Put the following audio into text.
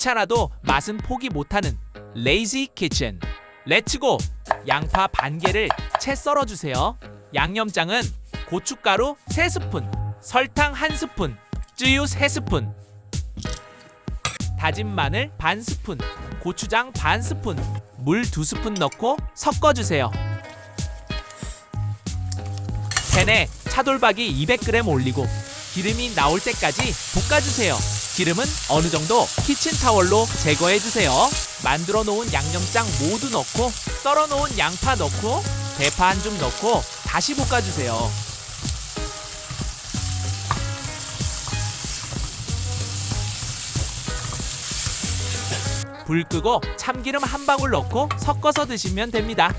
귀찮아도 맛은 포기 못하는 레이지 키친. 렛츠고! 양파 반 개를 채 썰어주세요. 양념장은 고춧가루 3스푼, 설탕 1스푼, 쯔유 3스푼, 다진 마늘 반 스푼, 고추장 반 스푼, 물 2스푼 넣고 섞어주세요. 팬에 차돌박이 200g 올리고 기름이 나올 때까지 볶아주세요. 기름은 어느 정도 키친타월로 제거해주세요. 만들어 놓은 양념장 모두 넣고 썰어 놓은 양파 넣고 대파 한 줌 넣고 다시 볶아주세요. 불 끄고 참기름 한 방울 넣고 섞어서 드시면 됩니다.